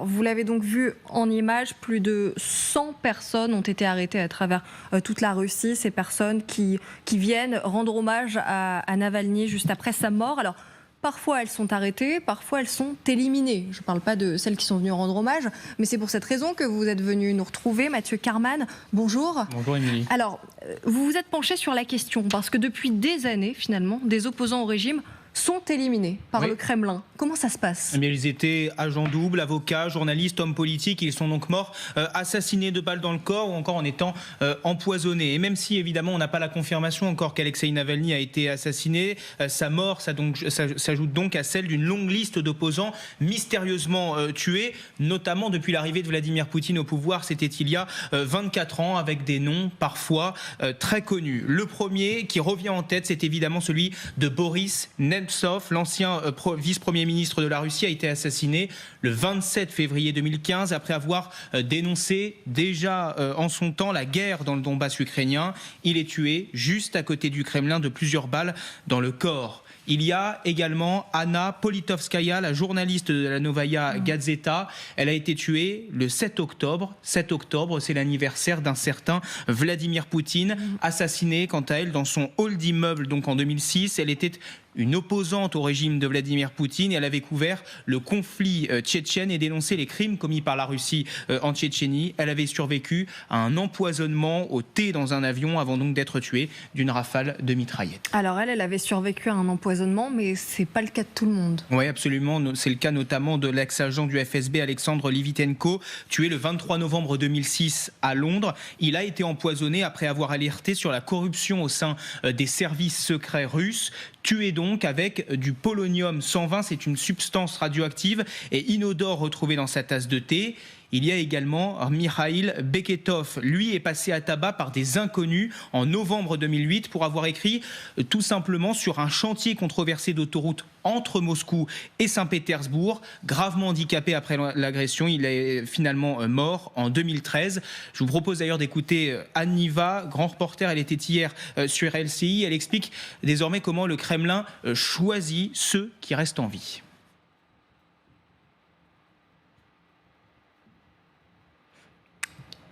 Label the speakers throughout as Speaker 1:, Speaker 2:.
Speaker 1: Vous l'avez donc vu en images, plus de 100 personnes ont été arrêtées à travers toute la Russie. Ces personnes qui viennent rendre hommage à Navalny juste après sa mort. Alors, parfois elles sont arrêtées, parfois elles sont éliminées. Je ne parle pas de celles qui sont venues rendre hommage, mais c'est pour cette raison que vous êtes venu nous retrouver. Mathieu Karman, bonjour.
Speaker 2: Bonjour Émilie.
Speaker 1: Alors, vous vous êtes penché sur la question, parce que depuis des années, finalement, des opposants au régime sont éliminés par le Kremlin. Comment ça se passe ?
Speaker 2: Mais ils étaient agents doubles, avocats, journalistes, hommes politiques. Ils sont donc morts assassinés de balles dans le corps ou encore en étant empoisonnés. Et même si évidemment on n'a pas la confirmation encore qu'Alexeï Navalny a été assassiné, sa mort s'ajoute donc à celle d'une longue liste d'opposants mystérieusement tués, notamment depuis l'arrivée de Vladimir Poutine au pouvoir. C'était il y a 24 ans, avec des noms parfois très connus. Le premier qui revient en tête, c'est évidemment celui de Boris Nemtsov, l'ancien vice-premier ministre de la Russie, a été assassiné le 27 février 2015 après avoir dénoncé déjà en son temps la guerre dans le Donbass ukrainien. Il est tué juste à côté du Kremlin de plusieurs balles dans le corps. Il y a également Anna Politovskaya, la journaliste de la Novaya Gazeta. Elle a été tuée le 7 octobre. 7 octobre, c'est l'anniversaire d'un certain Vladimir Poutine, assassiné quant à elle dans son hall d'immeuble donc en 2006. Elle était une opposante au régime de Vladimir Poutine et elle avait couvert le conflit tchétchène et dénoncé les crimes commis par la Russie en Tchétchénie. Elle avait survécu à un empoisonnement au thé dans un avion avant donc d'être tuée d'une rafale de mitraillettes.
Speaker 1: Alors elle avait survécu à un empoisonnement, mais c'est pas le cas de tout le monde.
Speaker 2: Oui, absolument. C'est le cas notamment de l'ex-agent du FSB Alexandre Livitenko, tué le 23 novembre 2006 à Londres. Il a été empoisonné après avoir alerté sur la corruption au sein des services secrets russes. Tué donc avec du polonium-120, c'est une substance radioactive et inodore retrouvée dans sa tasse de thé. Il y a également Mikhail Beketov. Lui est passé à tabac par des inconnus en novembre 2008 pour avoir écrit tout simplement sur un chantier controversé d'autoroute entre Moscou et Saint-Pétersbourg. Gravement handicapé après l'agression, il est finalement mort en 2013. Je vous propose d'ailleurs d'écouter Anne Niva, grand reporter. Elle était hier sur LCI. Elle explique désormais comment le Kremlin choisit ceux qui restent en vie.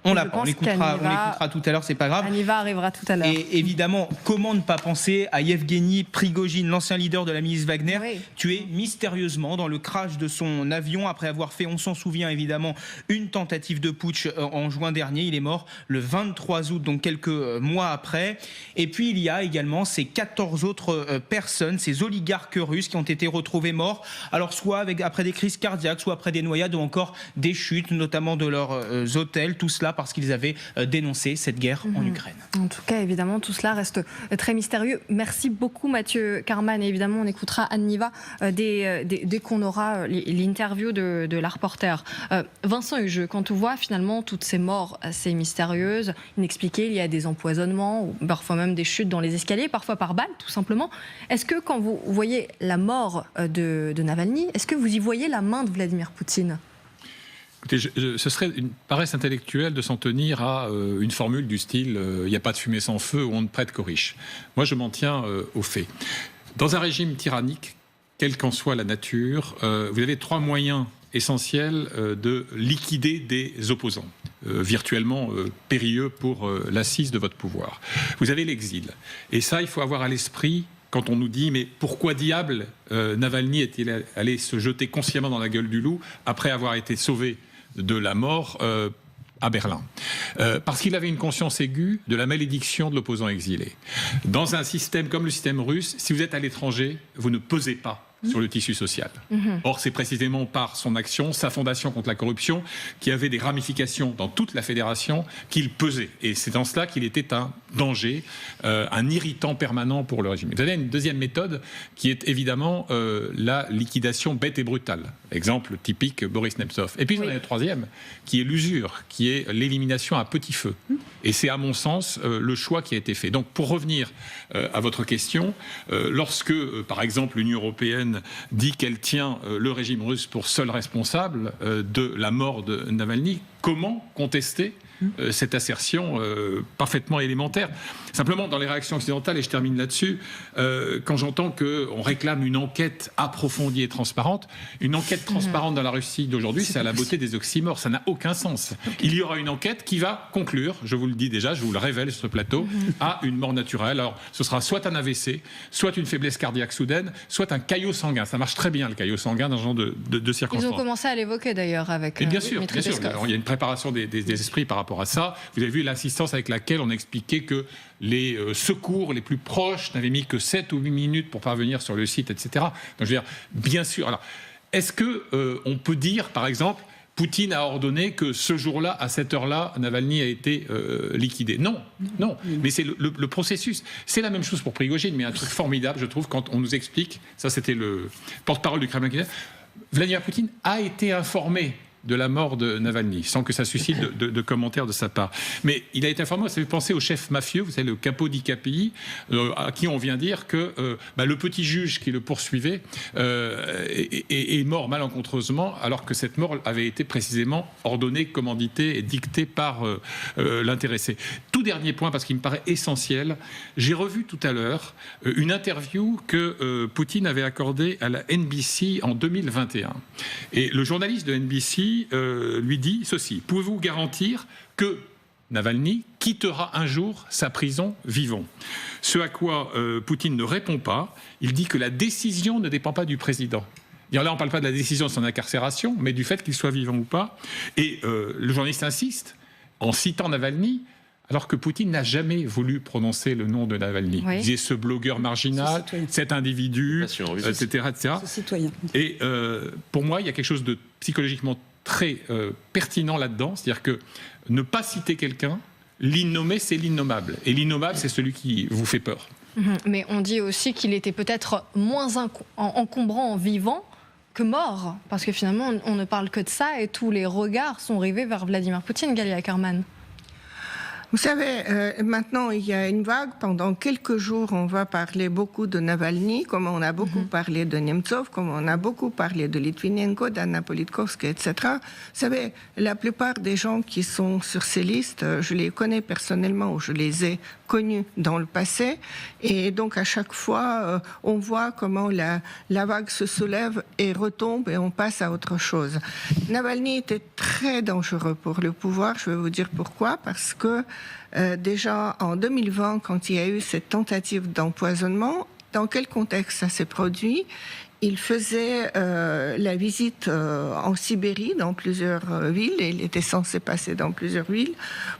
Speaker 2: On l'écoutera tout à l'heure, c'est pas grave.
Speaker 1: Aniva arrivera tout à l'heure.
Speaker 2: Et évidemment, comment ne pas penser à Yevgeny Prigojine, l'ancien leader de la milice Wagner, tué mystérieusement dans le crash de son avion après avoir fait, on s'en souvient évidemment, une tentative de putsch en juin dernier. Il est mort le 23 août, donc quelques mois après. Et puis il y a également ces 14 autres personnes, ces oligarques russes qui ont été retrouvés morts, alors soit après des crises cardiaques, soit après des noyades ou encore des chutes, notamment de leurs hôtels, tout cela parce qu'ils avaient dénoncé cette guerre en Ukraine.
Speaker 1: En tout cas, évidemment, tout cela reste très mystérieux. Merci beaucoup, Mathieu Karman. Et évidemment, on écoutera Anne Niva dès qu'on aura l'interview de la reporter. Vincent Hugeux, quand on voit finalement toutes ces morts assez mystérieuses, inexpliquées, il y a des empoisonnements, ou parfois même des chutes dans les escaliers, parfois par balle, tout simplement. Est-ce que quand vous voyez la mort de Navalny, est-ce que vous y voyez la main de Vladimir Poutine ?
Speaker 3: Écoutez, ce serait une paresse intellectuelle de s'en tenir à une formule du style « il n'y a pas de fumée sans feu » ou « on ne prête qu'aux riches ». Moi, je m'en tiens aux faits. Dans un régime tyrannique, quelle qu'en soit la nature, vous avez 3 moyens essentiels de liquider des opposants, virtuellement périlleux pour l'assise de votre pouvoir. Vous avez l'exil. Et ça, il faut avoir à l'esprit quand on nous dit « mais pourquoi diable Navalny est-il allé se jeter consciemment dans la gueule du loup après avoir été sauvé de la mort à Berlin ?» Parce qu'il avait une conscience aiguë de la malédiction de l'opposant exilé. Dans un système comme le système russe, si vous êtes à l'étranger, vous ne pesez pas sur le tissu social. Or, c'est précisément par son action, sa fondation contre la corruption, qui avait des ramifications dans toute la fédération, qu'il pesait. Et c'est en cela qu'il était un danger, un irritant permanent pour le régime. Vous avez une deuxième méthode qui est évidemment la liquidation bête et brutale. Exemple typique, Boris Nemtsov. Et puis, vous avez une troisième, qui est l'usure, qui est l'élimination à petit feu. Et c'est, à mon sens, le choix qui a été fait. Donc, pour revenir à votre question, lorsque, par exemple, l'Union européenne dit qu'elle tient le régime russe pour seul responsable de la mort de Navalny, comment contester cette assertion parfaitement élémentaire. Simplement, dans les réactions occidentales, et je termine là-dessus, quand j'entends qu'on réclame une enquête approfondie et transparente, une enquête transparente dans la Russie d'aujourd'hui, c'est à la beauté des oxymores. Ça n'a aucun sens. Il y aura une enquête qui va conclure, je vous le dis déjà, je vous le révèle sur ce plateau, à une mort naturelle. Alors, ce sera soit un AVC, soit une faiblesse cardiaque soudaine, soit un caillot sanguin. Ça marche très bien, le caillot sanguin, dans ce genre de circonstances.
Speaker 1: Ils ont commencé à l'évoquer d'ailleurs avec
Speaker 3: bien sûr,
Speaker 1: Dmitri Peskov.
Speaker 3: Alors, il y a une préparation des esprits par rapport à ça. Vous avez vu l'insistance avec laquelle on a expliqué que les secours les plus proches n'avaient mis que 7 ou 8 minutes pour parvenir sur le site, etc. Donc, je veux dire, bien sûr. Alors, est-ce qu'on peut dire, par exemple, Poutine a ordonné que ce jour-là, à cette heure-là, Navalny a été liquidé? Non. Mais c'est le processus. C'est la même chose pour Prigojine, mais un truc formidable, je trouve, quand on nous explique, ça c'était le porte-parole du Kremlin, Vladimir Poutine a été informé de la mort de Navalny, sans que ça suscite de commentaires de sa part. Mais il a été informé, ça fait penser au chef mafieux, vous savez, le capo di capi, à qui on vient dire que le petit juge qui le poursuivait est mort malencontreusement, alors que cette mort avait été précisément ordonnée, commanditée et dictée par l'intéressé. Tout dernier point, parce qu'il me paraît essentiel, j'ai revu tout à l'heure une interview que Poutine avait accordée à la NBC en 2021. Et le journaliste de NBC lui dit ceci: pouvez-vous garantir que Navalny quittera un jour sa prison vivant? Ce à quoi Poutine ne répond pas. Il dit que la décision ne dépend pas du président. Là, on ne parle pas de la décision de son incarcération, mais du fait qu'il soit vivant ou pas. Et le journaliste insiste en citant Navalny, alors que Poutine n'a jamais voulu prononcer le nom de Navalny. Oui. Il disait ce blogueur marginal, cet individu, etc. Ce citoyen. Et pour moi, il y a quelque chose de psychologiquement très pertinent là-dedans, c'est-à-dire que ne pas citer quelqu'un, l'innommer, c'est l'innommable. Et l'innommable, c'est celui qui vous fait peur.
Speaker 1: Mais on dit aussi qu'il était peut-être moins encombrant en vivant que mort, parce que finalement, on ne parle que de ça et tous les regards sont rivés vers Vladimir Poutine, Galia Ackerman.
Speaker 4: Vous savez, maintenant, il y a une vague. Pendant quelques jours, on va parler beaucoup de Navalny, comme on a beaucoup parlé de Nemtsov, comme on a beaucoup parlé de Litvinenko, d'Anna Politkovskaya, etc. Vous savez, la plupart des gens qui sont sur ces listes, je les connais personnellement ou je les ai connus dans le passé. Et donc, à chaque fois, on voit comment la vague se soulève et retombe et on passe à autre chose. Navalny était très dangereux pour le pouvoir. Je vais vous dire pourquoi. Parce que déjà en 2020, quand il y a eu cette tentative d'empoisonnement, dans quel contexte ça s'est produit? Il faisait la visite en Sibérie, dans plusieurs villes, et il était censé passer dans plusieurs villes,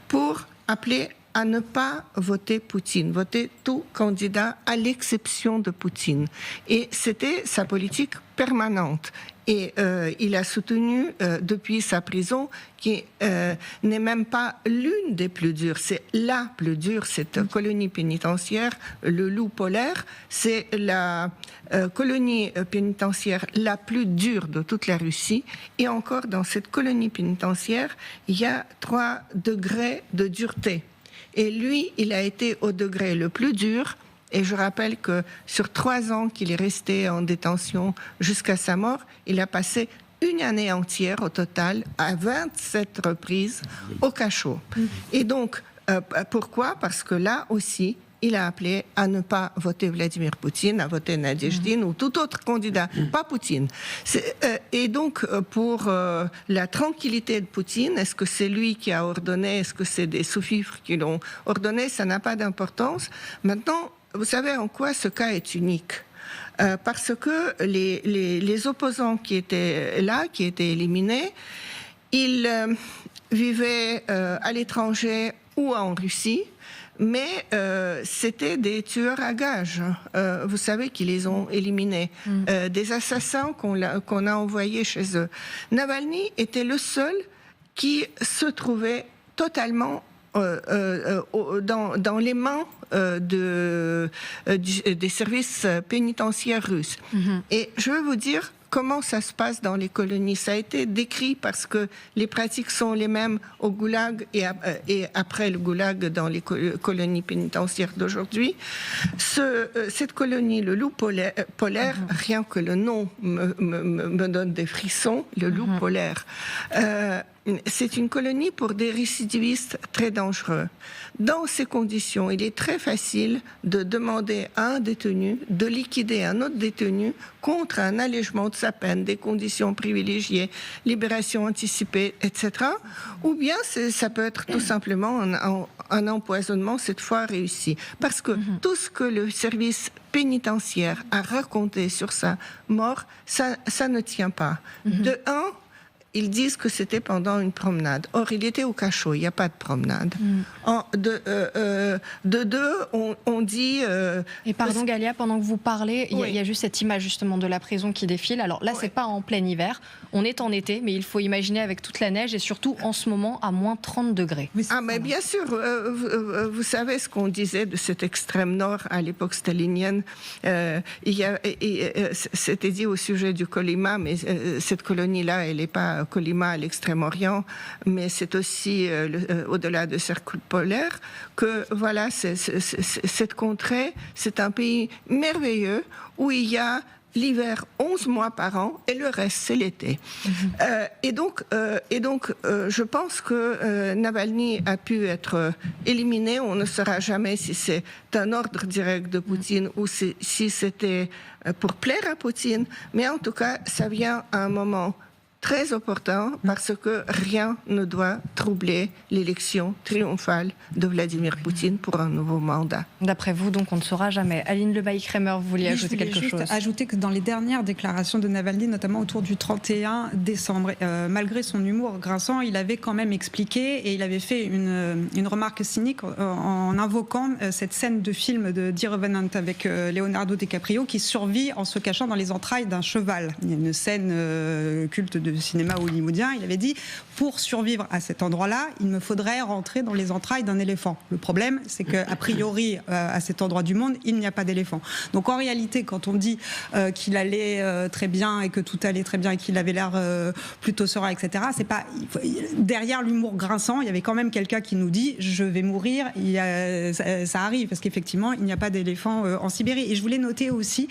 Speaker 4: pour appeler à ne pas voter Poutine, voter tout candidat à l'exception de Poutine. Et c'était sa politique permanente. Et il a soutenu depuis sa prison, qui n'est même pas l'une des plus dures, c'est la plus dure, cette colonie pénitentiaire, le Loup polaire, c'est la colonie pénitentiaire la plus dure de toute la Russie. Et encore, dans cette colonie pénitentiaire, il y a 3 degrés de dureté. Et lui, il a été au degré le plus dur. Et je rappelle que sur 3 ans qu'il est resté en détention jusqu'à sa mort, il a passé une année entière au total, à 27 reprises, au cachot. Et donc, pourquoi? Parce que là aussi, il a appelé à ne pas voter Vladimir Poutine, à voter Nadezhdin ou tout autre candidat, pas Poutine. Et donc, pour la tranquillité de Poutine, est-ce que c'est lui qui a ordonné, est-ce que c'est des sous-fifres qui l'ont ordonné? Ça n'a pas d'importance. Maintenant, vous savez en quoi ce cas est unique? Parce que les opposants qui étaient là, qui étaient éliminés, ils vivaient à l'étranger ou en Russie, mais c'était des tueurs à gages. Vous savez qu'ils les ont éliminés. Des assassins qu'on a envoyés chez eux. Navalny était le seul qui se trouvait totalement dans les mains des services pénitentiaires russes. Et je veux vous dire comment ça se passe dans les colonies. Ça a été décrit parce que les pratiques sont les mêmes au goulag et après le goulag dans les colonies pénitentiaires d'aujourd'hui. Cette colonie, le Loup polaire, rien que le nom me donne des frissons, le Loup polaire. c'est une colonie pour des récidivistes très dangereux. Dans ces conditions, il est très facile de demander à un détenu de liquider un autre détenu contre un allègement de sa peine, des conditions privilégiées, libération anticipée, etc. Ou bien ça peut être tout simplement un empoisonnement, cette fois réussi. Parce que tout ce que le service pénitentiaire a raconté sur sa mort, ça ne tient pas. De un, ils disent que c'était pendant une promenade. Or, il était au cachot, il n'y a pas de promenade. De deux, on dit...
Speaker 1: Et pardon Galia, pendant que vous parlez, il y a juste cette image justement de la prison qui défile. Alors là, c'est pas en plein hiver, on est en été, mais il faut imaginer avec toute la neige et surtout en ce moment à moins 30 degrés.
Speaker 4: Mais bien sûr, vous savez ce qu'on disait de cet extrême nord à l'époque stalinienne. C'était dit au sujet du Kolyma, mais cette colonie-là, elle n'est pas Kolyma à l'Extrême-Orient, mais c'est aussi au-delà de cercle polaire que voilà, cette contrée, c'est un pays merveilleux où il y a l'hiver 11 mois par an et le reste c'est l'été. Et donc, je pense que Navalny a pu être éliminé. On ne saura jamais si c'est un ordre direct de Poutine ou si c'était pour plaire à Poutine, mais en tout cas ça vient à un moment très opportun parce que rien ne doit troubler l'élection triomphale de Vladimir Poutine pour un nouveau mandat.
Speaker 1: D'après vous, donc, on ne saura jamais. Aline Lebailly-Kremer, vous vouliez ajouter quelque chose ?
Speaker 5: Ajouter que dans les dernières déclarations de Navalny, notamment autour du 31 décembre, malgré son humour grinçant, il avait quand même expliqué et il avait fait une remarque cynique en invoquant cette scène de film de The Revenant avec Leonardo DiCaprio qui survit en se cachant dans les entrailles d'un cheval. Il y a une scène culte de cinéma hollywoodien, il avait dit pour survivre à cet endroit-là, il me faudrait rentrer dans les entrailles d'un éléphant. Le problème, c'est qu'a priori, à cet endroit du monde, il n'y a pas d'éléphant. Donc en réalité, quand on dit qu'il allait très bien et que tout allait très bien et qu'il avait l'air plutôt serein, etc., c'est pas derrière l'humour grinçant, il y avait quand même quelqu'un qui nous dit je vais mourir, ça arrive parce qu'effectivement, il n'y a pas d'éléphant en Sibérie. Et je voulais noter aussi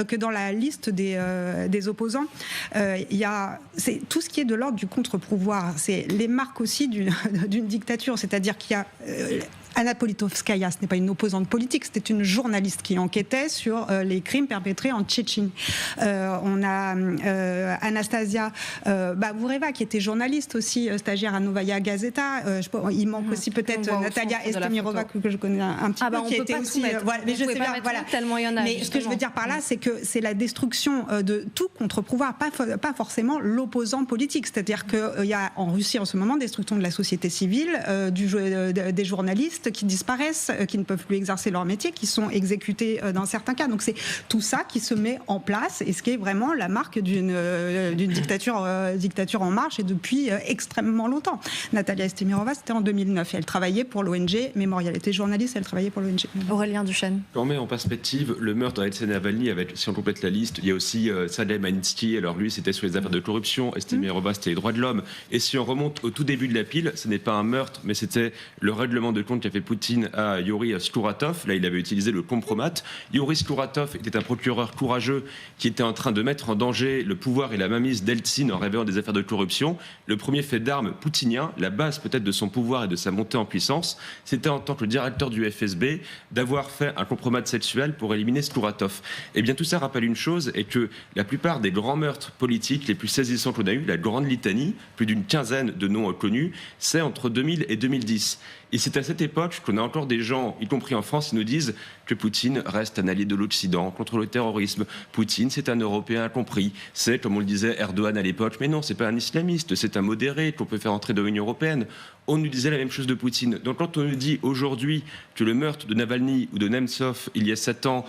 Speaker 5: que dans la liste des opposants, il y a tout ce qui est de l'ordre du contre-pouvoir, c'est les marques aussi d'une dictature, c'est-à-dire qu'il y a Anna Politkovskaya, ce n'est pas une opposante politique, c'était une journaliste qui enquêtait sur les crimes perpétrés en Tchétchénie. On a Anastasia Babureva, qui était journaliste aussi, stagiaire à Novaya Gazeta. Il manque aussi peut-être Natalia Estemirova, que je connais un petit peu, qui était aussi...
Speaker 1: mais je sais bien, tellement il y en a.
Speaker 5: Mais ce que je veux dire par là, c'est que c'est la destruction de tout contre-pouvoir, pas forcément l'opposant politique. C'est-à-dire qu'il y a en Russie en ce moment destruction de la société civile, des journalistes qui disparaissent, qui ne peuvent plus exercer leur métier, qui sont exécutés dans certains cas. Donc c'est tout ça qui se met en place et ce qui est vraiment la marque d'une dictature en marche et depuis extrêmement longtemps. Natalia Estemirova, c'était en 2009 et elle travaillait pour l'ONG Mémorial. Elle était journaliste, elle travaillait pour l'ONG.
Speaker 1: Aurélien Duchesne.
Speaker 6: Quand on met en perspective le meurtre d'Alexei Navalny, si on complète la liste, il y a aussi Sergei Magnitsky. Alors lui, c'était sur les affaires de corruption. Estemirova, c'était les droits de l'homme. Et si on remonte au tout début de la pile, ce n'est pas un meurtre, mais c'était le règlement de compte qu'a fait Poutine à Yuri Skouratov. Là, il avait utilisé le compromat. Yuri Skouratov était un procureur courageux qui était en train de mettre en danger le pouvoir et la mainmise d'Eltsine en révélant des affaires de corruption. Le premier fait d'armes poutinien, la base peut-être de son pouvoir et de sa montée en puissance, c'était en tant que directeur du FSB d'avoir fait un compromat sexuel pour éliminer Skouratov. Et bien tout ça rappelle une chose, et que la plupart des grands meurtres politiques les plus saisissants qu'on a eu, la grande litanie, plus d'une quinzaine de noms connus, c'est entre 2000 et 2010. Et c'est à cette époque qu'on a encore des gens, y compris en France, qui nous disent que Poutine reste un allié de l'Occident contre le terrorisme. Poutine, c'est un Européen incompris. C'est, comme on le disait, Erdogan à l'époque. Mais non, c'est pas un islamiste, c'est un modéré qu'on peut faire entrer dans l'Union européenne. On nous disait la même chose de Poutine. Donc quand on nous dit aujourd'hui que le meurtre de Navalny ou de Nemtsov, il y a 7 ans,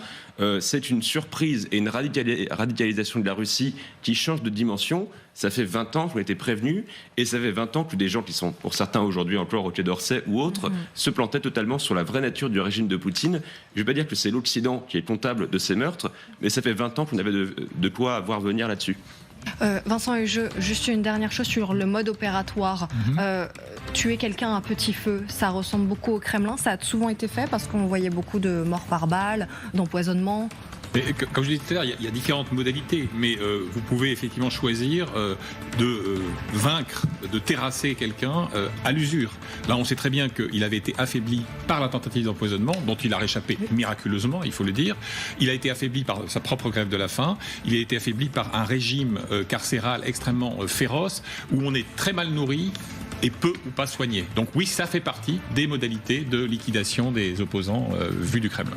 Speaker 6: c'est une surprise et une radicalisation de la Russie qui change de dimension, ça fait 20 ans qu'on était prévenus et ça fait 20 ans que des gens qui sont, pour certains aujourd'hui encore au Quai d'Orsay ou autres, se plantaient totalement sur la vraie nature du régime de Poutine. Je ne vais pas dire que c'est l'Occident qui est comptable de ces meurtres, mais ça fait 20 ans qu'on avait de quoi voir venir là-dessus.
Speaker 1: Vincent Hugeux, juste une dernière chose sur le mode opératoire. Tuer quelqu'un à petit feu, ça ressemble beaucoup au Kremlin. Ça a souvent été fait parce qu'on voyait beaucoup de morts par balle, d'empoisonnement.
Speaker 3: Mais, comme je disais tout à l'heure, il y a différentes modalités, mais vous pouvez effectivement choisir de vaincre, de terrasser quelqu'un à l'usure. Là, on sait très bien qu'il avait été affaibli par la tentative d'empoisonnement, dont il a réchappé miraculeusement, il faut le dire. Il a été affaibli par sa propre grève de la faim. Il a été affaibli par un régime carcéral extrêmement féroce, où on est très mal nourri et peu ou pas soigné. Donc oui, ça fait partie des modalités de liquidation des opposants vues du Kremlin.